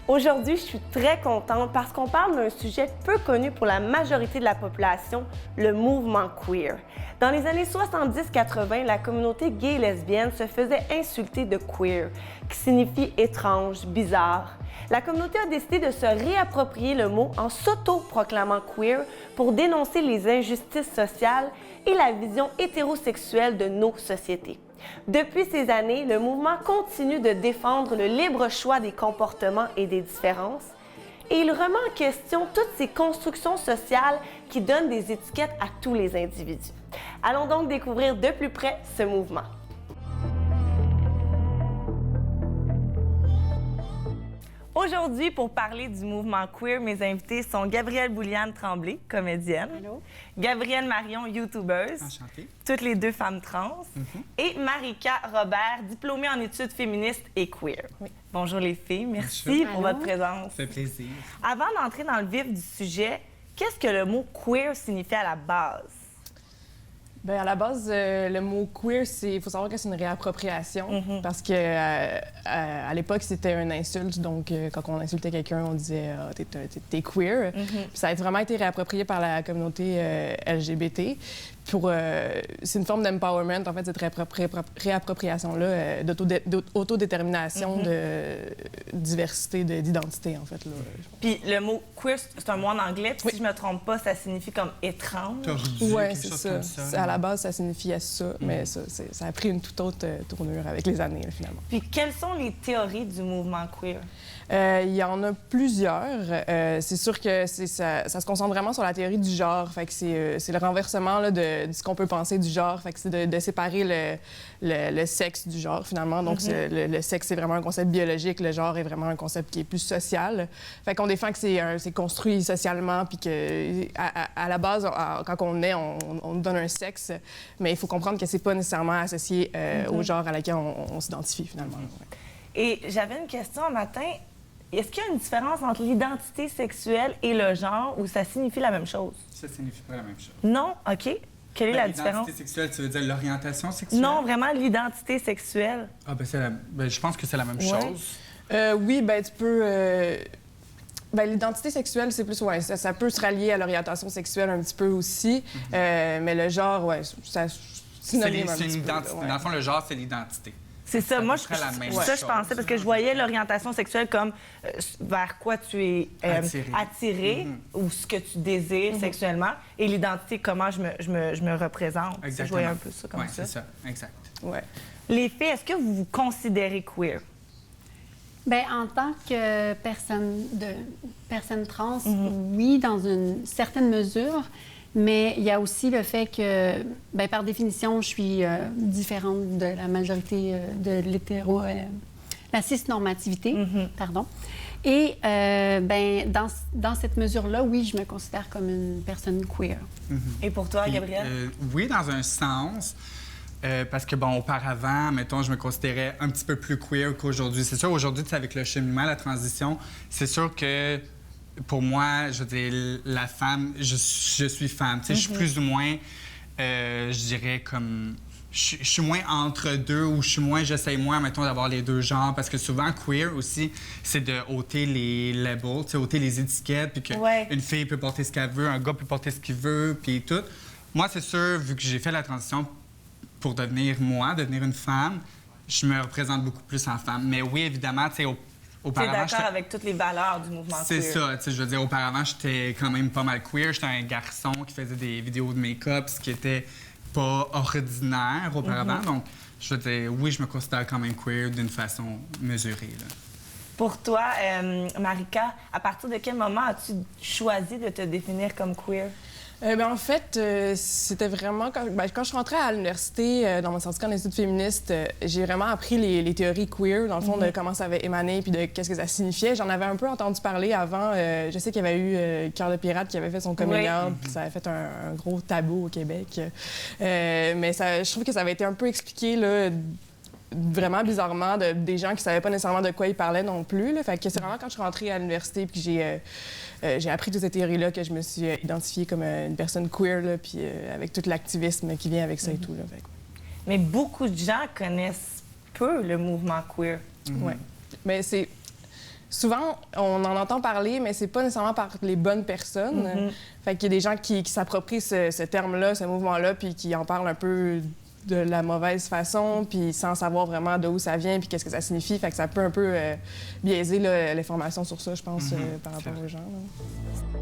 Aujourd'hui, je suis très contente parce qu'on parle d'un sujet peu connu pour la majorité de la population, le mouvement queer. Dans les années 70-80, la communauté gay et lesbienne se faisait insulter de queer, qui signifie étrange, bizarre. La communauté a décidé de se réapproprier le mot en s'auto-proclamant queer pour dénoncer les injustices sociales et la vision hétérosexuelle de nos sociétés. Depuis ces années, le mouvement continue de défendre le libre choix des comportements et des différences et il remet en question toutes ces constructions sociales qui donnent des étiquettes à tous les individus. Allons donc découvrir de plus près ce mouvement. Aujourd'hui, pour parler du mouvement queer, mes invités sont Gabrielle Bouliane-Tremblay, comédienne. Allô. Gabrielle Marion, youtubeuse. Enchantée. Toutes les deux femmes trans. Et Marika Robert, diplômée en études féministes et queer. Oui. Bonjour les filles, merci pour votre présence. Ça fait plaisir. Avant d'entrer dans le vif du sujet, qu'est-ce que le mot queer signifie à la base? Bien, à la base, le mot queer, il faut savoir que c'est une réappropriation parce que à l'époque, c'était une insulte. Donc, quand on insultait quelqu'un, on disait t'es queer. Puis ça a vraiment été réapproprié par la communauté LGBT. C'est une forme d'empowerment, en fait, cette réappropriation-là, d'autodétermination, de diversité, d'identité, en fait. Là. Puis le mot queer, c'est un mot en anglais, puis si je me trompe pas, ça signifie comme étrange. Oui, c'est ça. À la base, ça signifiait ça, mais ça a pris une toute autre tournure avec les années, là, finalement. Puis quelles sont les théories du mouvement queer? Il y en a plusieurs. C'est sûr que ça se concentre vraiment sur la théorie du genre. Fait que c'est le renversement là, de ce qu'on peut penser du genre. Fait que c'est de séparer le sexe du genre, finalement. Donc, le sexe, c'est vraiment un concept biologique. Le genre est vraiment un concept qui est plus social. Fait qu'on défend que c'est construit socialement, puis que à la base, quand on naît, on nous donne un sexe. Mais il faut comprendre que c'est pas nécessairement associé au genre à laquelle on s'identifie, finalement. Ouais. Et j'avais une question un matin. Est-ce qu'il y a une différence entre l'identité sexuelle et le genre ou ça signifie la même chose? Ça signifie pas la même chose. Non? OK. Quelle est la différence? L'identité sexuelle, tu veux dire l'orientation sexuelle? Non, vraiment l'identité sexuelle. Ah, je pense que c'est la même chose. Oui, tu peux... l'identité sexuelle, c'est plus... Ouais, ça peut se rallier à l'orientation sexuelle un petit peu aussi. Mais le genre, ça... C'est une identité. Dans le fond, le genre, c'est l'identité. C'est ça. Moi, je pensais parce que je voyais l'orientation sexuelle comme vers quoi tu es attiré ou ce que tu désires sexuellement et l'identité, comment je me représente. Exactement. Je voyais un peu ça comme ça. Oui, c'est ça. Exact. Ouais. Les filles, est-ce que vous vous considérez queer? Bien, en tant que personne trans, oui, dans une certaine mesure. Mais il y a aussi le fait que, par définition, je suis différente de la majorité de l'hétéro... la cisnormativité, pardon. Et, dans cette mesure-là, oui, je me considère comme une personne queer. Et pour toi, Gabrielle? Oui, dans un sens. Parce que, auparavant, mettons, je me considérais un petit peu plus queer qu'aujourd'hui. C'est sûr, aujourd'hui, avec le cheminement, la transition, c'est sûr que... Pour moi, je veux dire, la femme, je suis femme. Je suis plus ou moins, je dirais, comme... Je suis moins entre deux ou j'essaye moins, mettons, d'avoir les deux genres. Parce que souvent, queer aussi, c'est de ôter les labels, ôter les étiquettes, puis qu'une fille peut porter ce qu'elle veut, un gars peut porter ce qu'il veut, puis tout. Moi, c'est sûr, vu que j'ai fait la transition pour devenir une femme, je me représente beaucoup plus en femme. Mais oui, évidemment, tu sais, tu es d'accord avec toutes les valeurs du mouvement queer? C'est ça. Je veux dire, auparavant, j'étais quand même pas mal queer. J'étais un garçon qui faisait des vidéos de make-up, ce qui était pas ordinaire auparavant. Donc, je veux dire, oui, je me considère quand même queer d'une façon mesurée. Là. Pour toi, Marika, à partir de quel moment as-tu choisi de te définir comme queer? En fait, c'était vraiment... Quand je suis rentrée à l'université, dans mon certificat en études féministes, j'ai vraiment appris les théories queer, dans le fond, de comment ça avait émané puis de qu'est-ce que ça signifiait. J'en avais un peu entendu parler avant. Je sais qu'il y avait eu Cœur de pirate qui avait fait son coming out, puis ça avait fait un gros tabou au Québec. Mais je trouve que ça avait été un peu expliqué, là, vraiment bizarrement, des gens qui savaient pas nécessairement de quoi ils parlaient non plus. Là. Fait que c'est vraiment quand je suis rentrée à l'université puis j'ai appris toutes ces théories-là que je me suis identifiée comme une personne queer, là, puis avec tout l'activisme qui vient avec ça et tout. Là. Fait que... Mais beaucoup de gens connaissent peu le mouvement queer. Oui. Mais c'est... souvent, on en entend parler, mais c'est pas nécessairement par les bonnes personnes. Fait qu'il y a des gens qui s'approprient ce terme-là, ce mouvement-là, puis qui en parlent un peu de la mauvaise façon, puis sans savoir vraiment d'où ça vient, puis qu'est-ce que ça signifie. Fait que ça peut un peu biaiser l'information sur ça, je pense, par rapport aux gens. Là.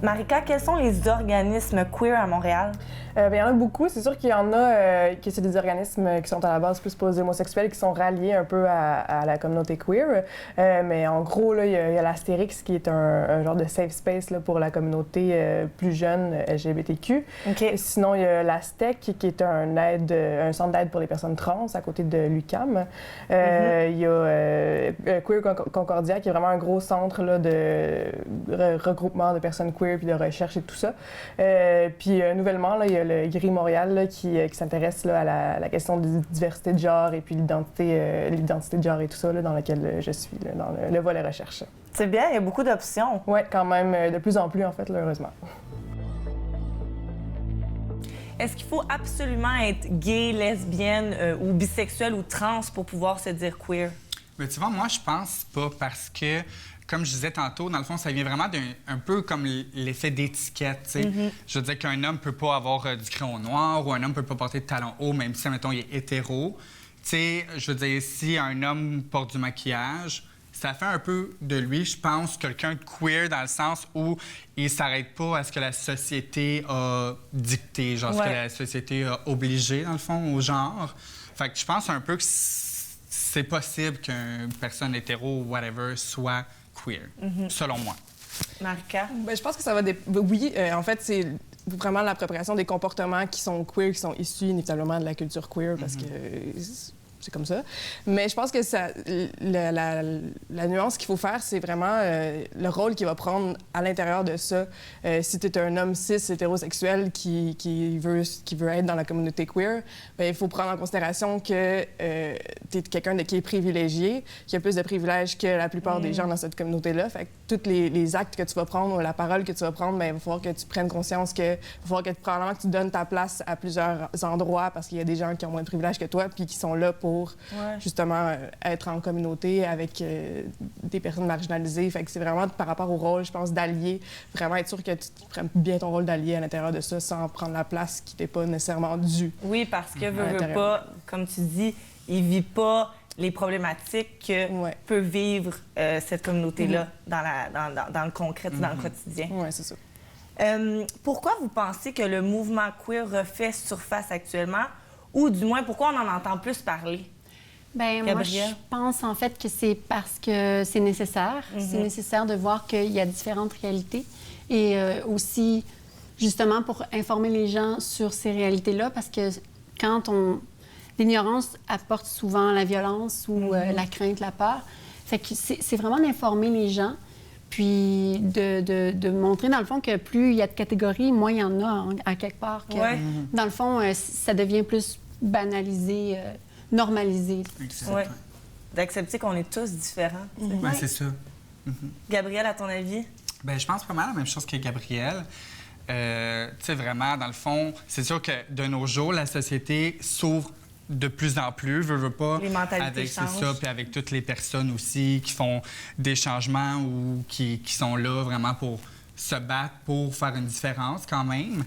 Marika, quels sont les organismes queer à Montréal? Il y en a beaucoup. C'est sûr qu'il y en a que c'est des organismes qui sont à la base plus pour les homosexuels, qui sont ralliés un peu à la communauté queer. Mais en gros, là, il y a l'Astérix, qui est un genre de safe space là, pour la communauté plus jeune LGBTQ. Okay. Sinon, il y a l'Astec, qui est un centre d'aide pour les personnes trans à côté de l'UQAM. Il y a Queer Concordia, qui est vraiment un gros centre là, de regroupement de personnes queer puis de recherche et tout ça. Puis nouvellement, là, il y a le GRI Montréal là, qui s'intéresse là, à la question de diversité de genre et puis l'identité de genre et tout ça, là, dans lequel je suis, là, dans le volet recherche. C'est bien, il y a beaucoup d'options. Oui, quand même, de plus en plus, en fait, là, heureusement. Est-ce qu'il faut absolument être gay, lesbienne ou bisexuelle ou trans pour pouvoir se dire queer? Mais tu vois, moi, je pense pas parce que, comme je disais tantôt, dans le fond, ça vient vraiment un peu comme l'effet d'étiquette, tu sais. Je veux dire qu'un homme peut pas avoir du crayon noir ou un homme peut pas porter de talons hauts, même si, mettons, il est hétéro. Tu sais, je veux dire, si un homme porte du maquillage, ça fait un peu de lui, je pense, quelqu'un de queer dans le sens où il s'arrête pas à ce que la société a dicté, genre ce que la société a obligé, dans le fond, au genre. Fait que je pense un peu que c'est possible qu'une personne hétéro ou whatever soit queer, selon moi. Marika? Ben, je pense que ça va... Oui, en fait, c'est vraiment l'appropriation des comportements qui sont queer, qui sont issus inévitablement de la culture queer, parce que c'est comme ça. Mais je pense que la nuance qu'il faut faire, c'est vraiment le rôle qu'il va prendre à l'intérieur de ça. Si tu es un homme cis hétérosexuel qui veut être dans la communauté queer, bien, il faut prendre en considération que tu es quelqu'un qui est privilégié, qui a plus de privilèges que la plupart des gens dans cette communauté-là. Fait que tous les actes que tu vas prendre ou la parole que tu vas prendre, bien, il va falloir que tu prennes conscience il va falloir que probablement que tu donnes ta place à plusieurs endroits parce qu'il y a des gens qui ont moins de privilèges que toi puis qui sont là pour justement être en communauté avec des personnes marginalisées. Fait que c'est vraiment par rapport au rôle, je pense, d'allié, vraiment être sûr que tu prennes bien ton rôle d'allié à l'intérieur de ça sans prendre la place qui t'est pas nécessairement due. Oui, parce que veut pas, comme tu dis, il vit pas les problématiques que peut vivre cette communauté-là dans le concret, dans le quotidien. Oui, c'est ça. Pourquoi vous pensez que le mouvement queer refait surface actuellement? Ou du moins, pourquoi on en entend plus parler? Bien, moi, je pense en fait que c'est parce que c'est nécessaire. C'est nécessaire de voir qu'il y a différentes réalités. Et aussi, justement, pour informer les gens sur ces réalités-là, parce que l'ignorance apporte souvent la violence ou la crainte, la peur. Fait que c'est vraiment d'informer les gens, puis de montrer, dans le fond, que plus il y a de catégories, moins il y en a à quelque part. Que, dans le fond, ça devient plus banalisé, normalisé. Ouais. D'accepter qu'on est tous différents. Oui, c'est ça. Gabrielle, à ton avis? Bien, je pense pas mal la même chose que Gabrielle. Tu sais, vraiment, dans le fond, c'est sûr que de nos jours, la société s'ouvre de plus en plus, veut pas, les mentalités avec changent. c'est ça, puis avec toutes les personnes aussi qui font des changements ou qui sont là vraiment pour se battre pour faire une différence quand même.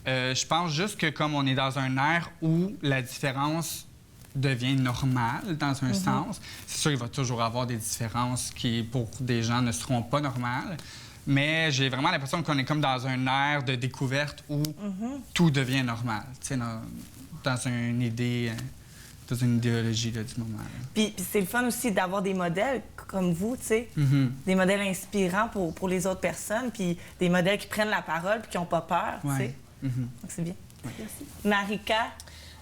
Je pense juste que comme on est dans un ère où la différence devient normale dans un sens, c'est sûr qu'il va toujours avoir des différences qui, pour des gens, ne seront pas normales. Mais j'ai vraiment l'impression qu'on est comme dans un ère de découverte où tout devient normal, tu sais, dans une idée, dans une idéologie là, du moment. Puis c'est le fun aussi d'avoir des modèles comme vous, tu sais, des modèles inspirants pour les autres personnes, puis des modèles qui prennent la parole puis qui n'ont pas peur, tu sais. Donc c'est bien. Merci. Marika?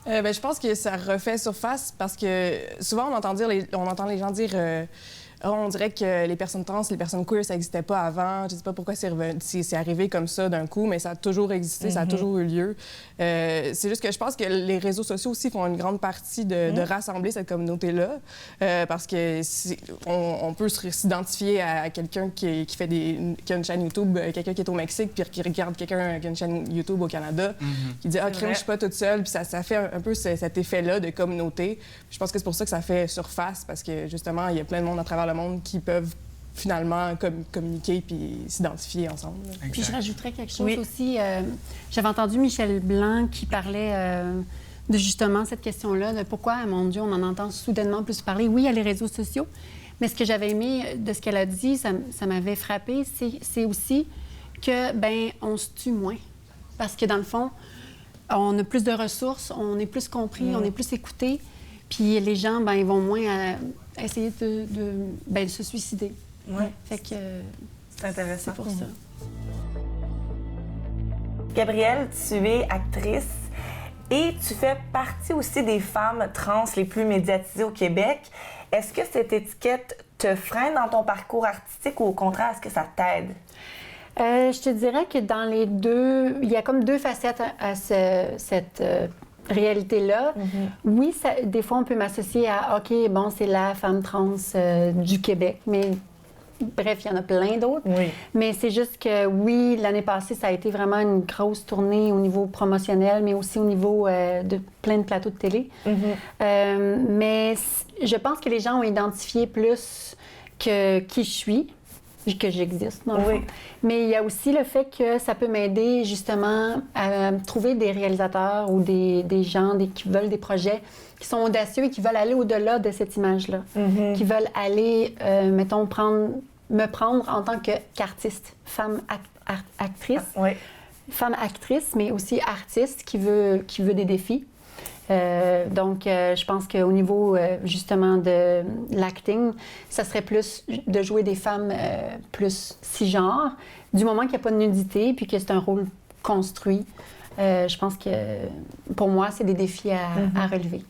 Ben, je pense que ça refait surface parce que souvent on entend les gens dire on dirait que les personnes trans, les personnes queer, ça n'existait pas avant. Je ne sais pas pourquoi c'est arrivé comme ça d'un coup, mais ça a toujours existé, ça a toujours eu lieu. C'est juste que je pense que les réseaux sociaux aussi font une grande partie de rassembler cette communauté-là, parce que on peut s'identifier à quelqu'un qui a une chaîne YouTube, quelqu'un qui est au Mexique, puis qui regarde quelqu'un qui a une chaîne YouTube au Canada, qui dit « Ah, crème, je suis pas toute seule », puis ça fait un peu cet effet-là de communauté. Je pense que c'est pour ça que ça fait surface, parce que justement, il y a plein de monde à travers le monde qui peuvent finalement communiquer puis s'identifier ensemble. Puis je rajouterais quelque chose aussi. J'avais entendu Michel Blanc qui parlait de justement cette question-là, de pourquoi, mon Dieu, on en entend soudainement plus parler. Oui, il y a les réseaux sociaux, mais ce que j'avais aimé de ce qu'elle a dit, ça m'avait frappé, c'est aussi que, ben, on se tue moins. Parce que dans le fond, on a plus de ressources, on est plus compris, on est plus écouté. Puis les gens, ben, ils vont moins essayer de se suicider. Oui. Fait que c'est intéressant. C'est pour ça. Gabrielle, tu es actrice et tu fais partie aussi des femmes trans les plus médiatisées au Québec. Est-ce que cette étiquette te freine dans ton parcours artistique ou au contraire, est-ce que ça t'aide? Je te dirais que dans les deux, il y a comme deux facettes à cette réalité-là. Oui, des fois, on peut m'associer à, OK, bon, c'est la femme trans du Québec, mais bref, il y en a plein d'autres. Oui. Mais c'est juste que, oui, l'année passée, ça a été vraiment une grosse tournée au niveau promotionnel, mais aussi au niveau de plein de plateaux de télé. Mais je pense que les gens ont identifié plus que qui je suis, que j'existe, dans le fond. Mais il y a aussi le fait que ça peut m'aider justement à trouver des réalisateurs ou des gens qui veulent des projets qui sont audacieux et qui veulent aller au-delà de cette image-là. Qui veulent aller, mettons, me prendre en tant qu'artiste, femme actrice, femme actrice, mais aussi artiste qui veut des défis. Donc, je pense qu'au niveau, justement, de l'acting, ça serait plus de jouer des femmes plus cisgenres, du moment qu'il n'y a pas de nudité, puis que c'est un rôle construit. Je pense que, pour moi, c'est des défis à relever.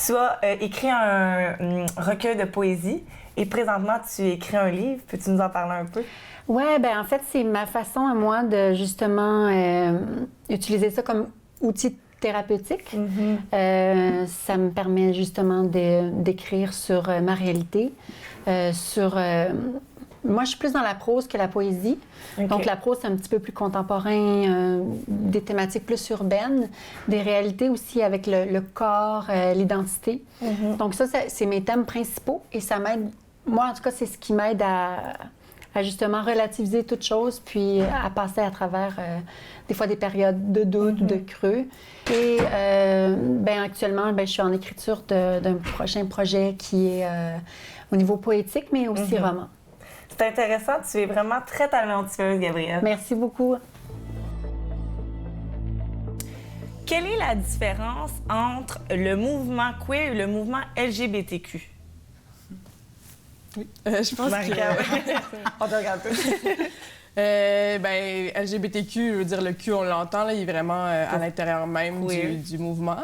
Tu as écrit un recueil de poésie et présentement, tu écris un livre. Peux-tu nous en parler un peu? Oui, bien, en fait, c'est ma façon à moi de, justement, utiliser ça comme outil thérapeutique. Ça me permet justement d'écrire sur ma réalité, moi, je suis plus dans la prose que la poésie. Donc, la prose, c'est un petit peu plus contemporain, des thématiques plus urbaines, des réalités aussi avec le corps, l'identité. Donc, ça, c'est mes thèmes principaux et ça m'aide... Moi, en tout cas, c'est ce qui m'aide à justement relativiser toute chose, puis à passer à travers des fois des périodes de doute, de creux. Et actuellement, je suis en écriture d'un prochain projet qui est au niveau poétique, mais aussi roman. C'est intéressant, tu es vraiment très talentueuse, Gabrielle. Merci beaucoup. Quelle est la différence entre le mouvement queer et le mouvement LGBTQ? Oui, je pense que... On te regarde tous. LGBTQ, je veux dire, le Q, on l'entend, là, il est vraiment à l'intérieur même du mouvement.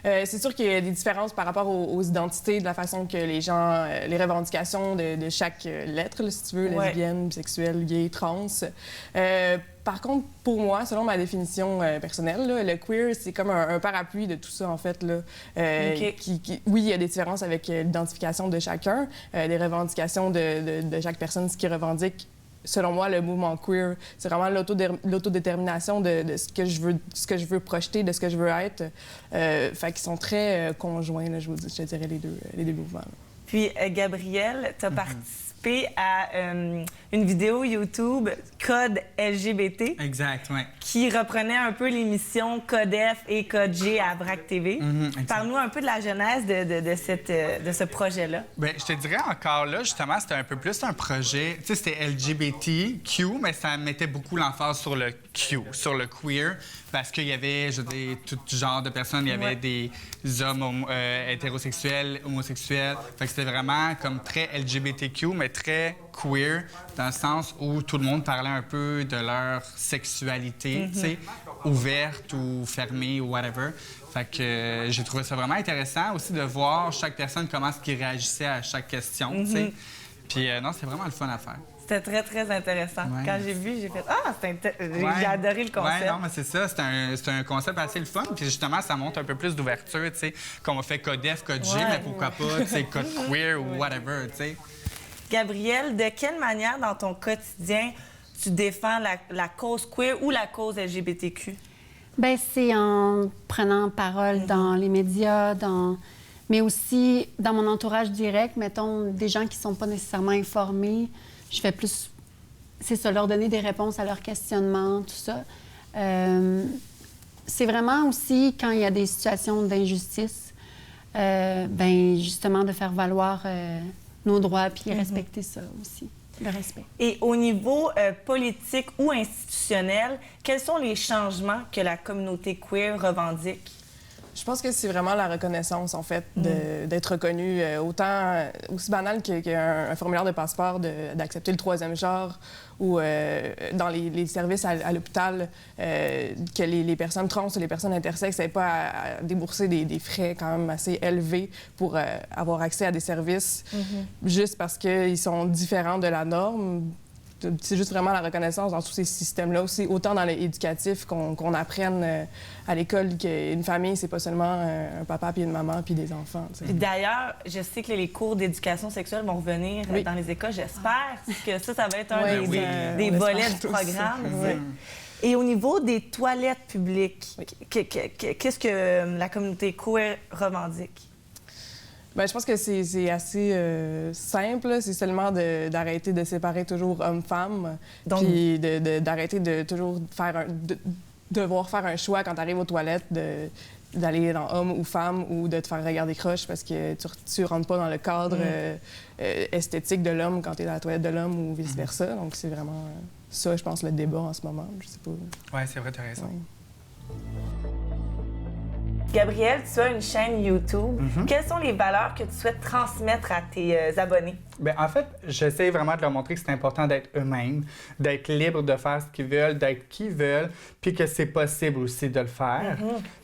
C'est sûr qu'il y a des différences par rapport aux identités, de la façon que les gens, les revendications de chaque lettre, là, si tu veux, lesbienne, bisexuelle, gay, trans. Par contre, pour moi, selon ma définition personnelle, là, le queer, c'est comme un parapluie de tout ça, en fait. Là, oui, il y a des différences avec l'identification de chacun, des revendications de chaque personne, ce qui revendique. Selon moi, le mouvement queer, c'est vraiment l'autodétermination de ce que je veux projeter, de ce que je veux être. Fait qu'ils sont très conjoints, là, je te dirais, les deux mouvements. Là. Puis, Gabrielle, tu as participé à une vidéo YouTube Code LGBT. Exact, oui. Qui reprenait un peu l'émission Code F et Code G à VRAC TV. Parle-nous un peu de la genèse de ce projet-là. Bien, je te dirais encore là, justement, c'était un peu plus un projet. Tu sais, c'était LGBTQ, mais ça mettait beaucoup l'emphase sur le Q, sur le queer, parce qu'il y avait, je veux dire, tout genre de personnes. Il y avait des hommes hétérosexuels, homosexuels. Fait que c'était vraiment comme très LGBTQ, mais très queer, dans le sens où tout le monde parlait un peu de leur sexualité, tu sais, ouverte ou fermée ou whatever. Fait que j'ai trouvé ça vraiment intéressant aussi de voir chaque personne comment est-ce qu'il réagissait à chaque question, tu sais. Puis non, c'est vraiment le fun à faire. C'était très, très intéressant. Ouais. Quand j'ai vu, j'ai fait « Ah, j'ai adoré le concept. » Ouais, non, mais c'est ça. C'est un concept assez le fun. Puis justement, ça montre un peu plus d'ouverture, tu sais. Comme on fait code F, code G, mais pourquoi pas, tu sais, code queer ou whatever, tu sais. Gabrielle, de quelle manière dans ton quotidien tu défends la cause queer ou la cause LGBTQ? Bien, c'est en prenant parole dans les médias, mais aussi dans mon entourage direct, mettons, des gens qui ne sont pas nécessairement informés. Je fais plus, c'est ça, leur donner des réponses à leurs questionnements, tout ça. C'est vraiment aussi quand il y a des situations d'injustice, ben justement de faire valoir nos droits puis respecter ça aussi, le respect. Et au niveau politique ou institutionnel, quels sont les changements que la communauté queer revendique? Je pense que c'est vraiment la reconnaissance, en fait, d'être reconnu. Autant, aussi banal qu'un formulaire de passeport, d'accepter le troisième genre, ou dans les services à l'hôpital, que les personnes trans ou les personnes intersexes n'aient pas à débourser des frais quand même assez élevés pour avoir accès à des services, juste parce qu'ils sont différents de la norme. C'est juste vraiment la reconnaissance dans tous ces systèmes-là aussi, autant dans l'éducatif qu'on apprenne à l'école qu'une famille, c'est pas seulement un papa puis une maman puis des enfants. Puis d'ailleurs, je sais que les cours d'éducation sexuelle vont revenir dans les écoles. J'espère que ça va être un des volets du programme. Et au niveau des toilettes publiques, qu'est-ce que la communauté queer revendique? Bien, je pense que c'est assez simple. C'est seulement d'arrêter de séparer toujours hommes-femmes, puis d'arrêter de toujours devoir faire un choix quand tu arrives aux toilettes d'aller dans homme ou femme ou de te faire regarder croche parce que tu rentres pas dans le cadre esthétique de l'homme quand tu es dans la toilette de l'homme ou vice-versa. Donc, c'est vraiment ça, je pense, le débat en ce moment. Je sais pas. Oui, c'est vrai, tu as raison. Ouais. Gabrielle, tu as une chaîne YouTube. Quelles sont les valeurs que tu souhaites transmettre à tes abonnés? Bien, en fait, j'essaie vraiment de leur montrer que c'est important d'être eux-mêmes, d'être libres de faire ce qu'ils veulent, d'être qui ils veulent, puis que c'est possible aussi de le faire.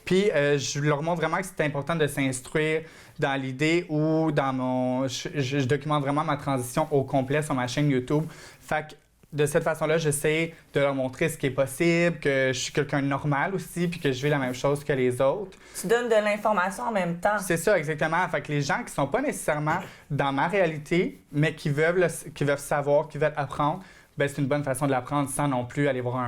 Puis je leur montre vraiment que c'est important de s'instruire dans l'idée où je documente vraiment ma transition au complet sur ma chaîne YouTube. Fait que de cette façon-là, j'essaie de leur montrer ce qui est possible, que je suis quelqu'un de normal aussi, puis que je vis la même chose que les autres. Tu donnes de l'information en même temps. C'est ça, exactement. Fait que les gens qui sont pas nécessairement dans ma réalité, mais qui veulent savoir, qui veulent apprendre, bien, c'est une bonne façon de l'apprendre sans non plus aller voir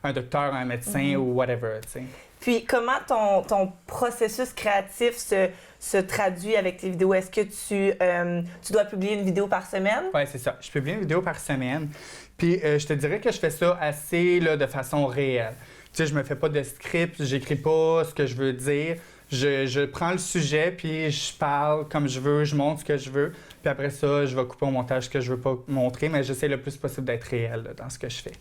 un docteur, un médecin ou whatever, tu sais. Puis comment ton processus créatif se traduit avec tes vidéos? Est-ce que tu dois publier une vidéo par semaine? Oui, c'est ça. Je publie une vidéo par semaine. Puis je te dirais que je fais ça assez de façon réelle. Tu sais, je me fais pas de script, j'écris pas ce que je veux dire. Je prends le sujet, puis je parle comme je veux, je montre ce que je veux. Puis après ça, je vais couper au montage ce que je veux pas montrer, mais j'essaie le plus possible d'être réel dans ce que je fais.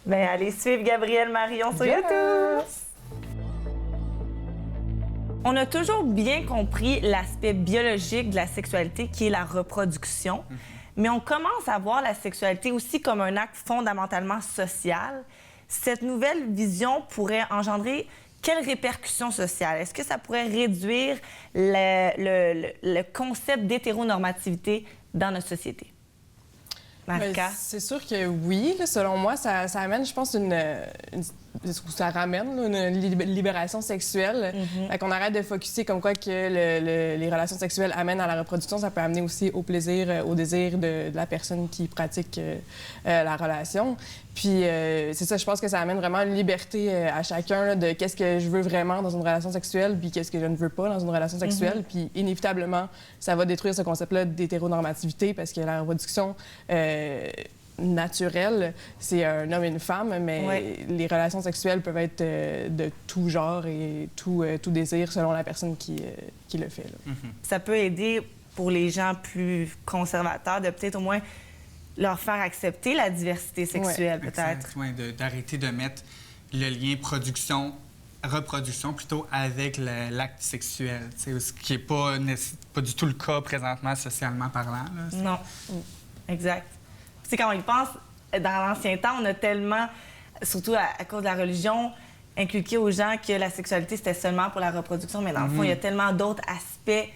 Bien, allez suivre Gabrielle Marion sur YouTube! On a toujours bien compris l'aspect biologique de la sexualité qui est la reproduction, mais on commence à voir la sexualité aussi comme un acte fondamentalement social. Cette nouvelle vision pourrait engendrer quelles répercussions sociales? Est-ce que ça pourrait réduire le concept d'hétéronormativité dans notre société? Marika? C'est sûr que oui. Là, selon moi, ça amène, je pense, ça ramène une libération sexuelle. Qu'on arrête de focusser comme quoi que les relations sexuelles amènent à la reproduction. Ça peut amener aussi au plaisir, au désir de la personne qui pratique la relation. Puis c'est ça, je pense que ça amène vraiment une liberté à chacun là, de qu'est-ce que je veux vraiment dans une relation sexuelle puis qu'est-ce que je ne veux pas dans une relation sexuelle. Puis inévitablement, ça va détruire ce concept-là d'hétéronormativité parce que la reproduction naturelle, c'est un homme et une femme, mais les relations sexuelles peuvent être de tout genre et tout désir selon la personne qui le fait. Là. Ça peut aider pour les gens plus conservateurs de peut-être au moins leur faire accepter la diversité sexuelle, peut-être. Oui, d'arrêter de mettre le lien reproduction plutôt avec l'acte sexuel, ce qui n'est pas du tout le cas présentement socialement parlant. Là, non, exact. Tu sais, quand on y pense, dans l'ancien temps, on a tellement, surtout à cause de la religion, inculqué aux gens que la sexualité, c'était seulement pour la reproduction, mais dans le fond, il y a tellement d'autres aspects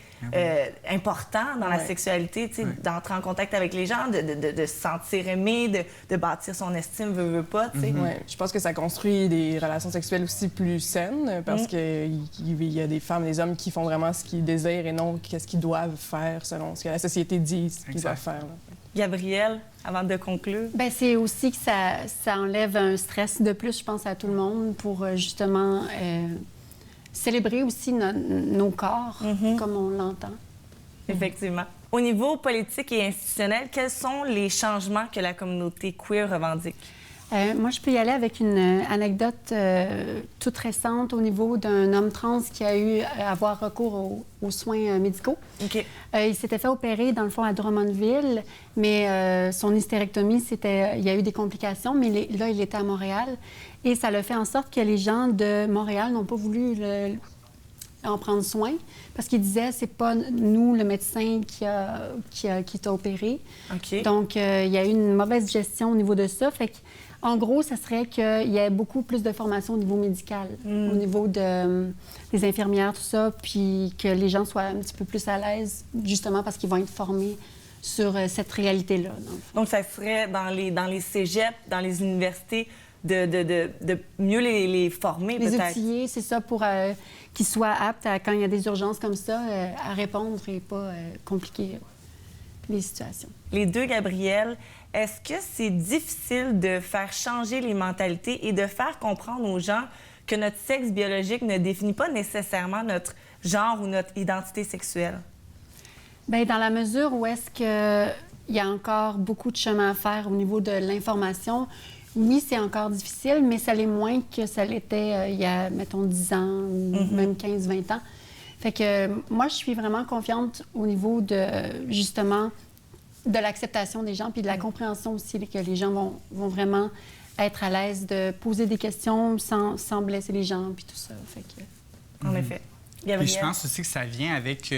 important dans la sexualité, tu sais, d'entrer en contact avec les gens, de se sentir aimé, de bâtir son estime, veut pas, tu sais. Ouais, je pense que ça construit des relations sexuelles aussi plus saines parce qu'il y a des femmes et des hommes qui font vraiment ce qu'ils désirent et non qu'est-ce qu'ils doivent faire selon ce que la société dit qu'ils doivent faire. Là. Gabrielle, avant de conclure. Bien, c'est aussi que ça enlève un stress de plus, je pense, à tout le monde pour justement célébrer aussi nos corps comme on l'entend. Effectivement. Au niveau politique et institutionnel, quels sont les changements que la communauté queer revendique? Moi, je peux y aller avec une anecdote toute récente au niveau d'un homme trans qui a eu à avoir recours aux soins médicaux. OK. Il s'était fait opérer, dans le fond, à Drummondville, mais son hystérectomie, il y a eu des complications, mais là, il était à Montréal. Et ça l'a fait en sorte que les gens de Montréal n'ont pas voulu en prendre soin parce qu'ils disaient c'est pas nous, le médecin, qui t'a opéré. OK. Donc, il y a eu une mauvaise gestion au niveau de ça. Fait que, en gros, ça serait qu'il y ait beaucoup plus de formation au niveau médical, au niveau des infirmières, tout ça, puis que les gens soient un petit peu plus à l'aise, justement parce qu'ils vont être formés sur cette réalité-là. Donc, ça serait dans les cégeps, dans les universités, de mieux les former, les peut-être. outiller, c'est ça, pour qu'ils soient aptes, quand il y a des urgences comme ça, à répondre et pas compliquer les situations. Les deux, Gabrielle, est-ce que c'est difficile de faire changer les mentalités et de faire comprendre aux gens que notre sexe biologique ne définit pas nécessairement notre genre ou notre identité sexuelle? Bien, dans la mesure où est-ce qu'il y a encore beaucoup de chemin à faire au niveau de l'information, oui, c'est encore difficile, mais ça l'est moins que ça l'était il y a, mettons, 10 ans ou même 15-20 ans. Fait que moi, je suis vraiment confiante au niveau de, justement, de l'acceptation des gens puis de la compréhension aussi, que les gens vont vraiment être à l'aise de poser des questions sans blesser les gens puis tout ça. Fait que... En effet. Gabrielle? Puis je pense aussi que ça vient avec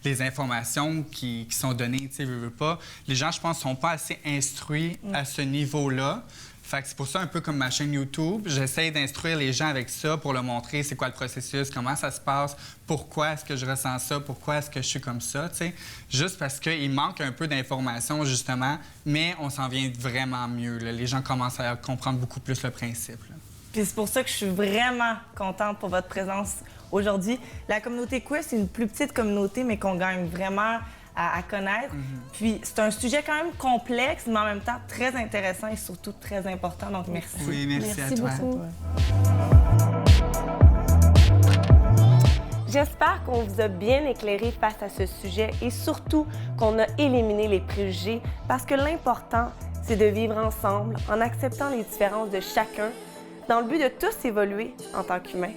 les informations qui sont données, tu sais, veux pas. Les gens, je pense, ne sont pas assez instruits à ce niveau-là. Fait que c'est pour ça, un peu comme ma chaîne YouTube, j'essaie d'instruire les gens avec ça pour leur montrer c'est quoi le processus, comment ça se passe, pourquoi est-ce que je ressens ça, pourquoi est-ce que je suis comme ça, tu sais. Juste parce qu'il manque un peu d'informations, justement, mais on s'en vient vraiment mieux, là. Les gens commencent à comprendre beaucoup plus le principe, là. Puis c'est pour ça que je suis vraiment contente pour votre présence aujourd'hui. La communauté queer, c'est une plus petite communauté, mais qu'on gagne vraiment à connaître. Puis c'est un sujet quand même complexe, mais en même temps très intéressant et surtout très important. Donc, merci. Oui, merci à toi. beaucoup. J'espère qu'on vous a bien éclairé face à ce sujet et surtout qu'on a éliminé les préjugés parce que l'important, c'est de vivre ensemble en acceptant les différences de chacun dans le but de tous évoluer en tant qu'humains.